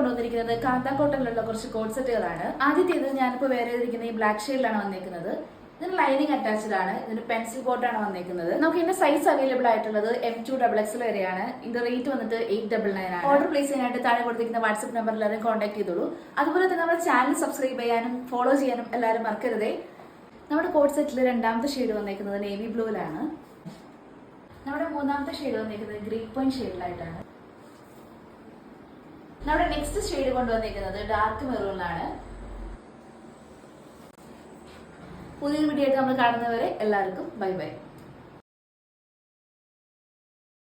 കൊണ്ടുവന്നിരിക്കുന്നത് കാന്ത കോട്ടണിലുള്ള കുറച്ച് കോഡ് സെറ്റുകളാണ്. ആദ്യത്തേത് ഞാനിപ്പോൾ വേറെ ചെയ്തിരിക്കുന്ന ഈ ബ്ലാക്ക് ഷെയ്ഡിലാണ് വന്നിരിക്കുന്നത്. ഇതിന് ലൈനിങ് അറ്റാച്ച്ഡ് ആണ്. ഇതിന് പെൻസിൽ ബോട്ടാണ് വന്നിരിക്കുന്നത്. നമുക്ക് ഇതിന്റെ സൈസ് അവൈലബിൾ ആയിട്ടുള്ളത് M2XXL വരെയാണ്. ഇതിന്റെ റേറ്റ് വന്നിട്ട് 899 ആണ്. ഓർഡർ പ്ലേസ് ചെയ്യാനായിട്ട് താഴെ കൊടുത്തിരിക്കുന്ന വാട്സ്ആപ്പ് നമ്പറിൽ എല്ലാവരും കോൺടാക്ട് ചെയ്തോളൂ. അതുപോലെ തന്നെ നമ്മുടെ ചാനൽ സബ്സ്ക്രൈബ് ചെയ്യാനും ഫോളോ ചെയ്യാനും എല്ലാവരും മറക്കരുതേ. നമ്മുടെ കോഡ് സെറ്റിൽ രണ്ടാമത്തെ ഷെയ്ഡ് വന്നിരിക്കുന്നത് നേവി ബ്ലൂവിലാണ്. നമ്മുടെ മൂന്നാമത്തെ ഷെയ്ഡ് വന്നിരിക്കുന്നത് ഗ്രീൻ പോയിന്റ് ഷെയ്ഡിലായിട്ടാണ്. നമ്മുടെ നെക്സ്റ്റ് ഷെയ്ഡ് കൊണ്ടുവന്നിരിക്കുന്നത് ഡാർക്ക് മെറൂണിലാണ്. പുതിയൊരു വീഡിയോ ആയിട്ട് നമ്മൾ കാണുന്നവരെ എല്ലാവർക്കും ബൈ ബൈ.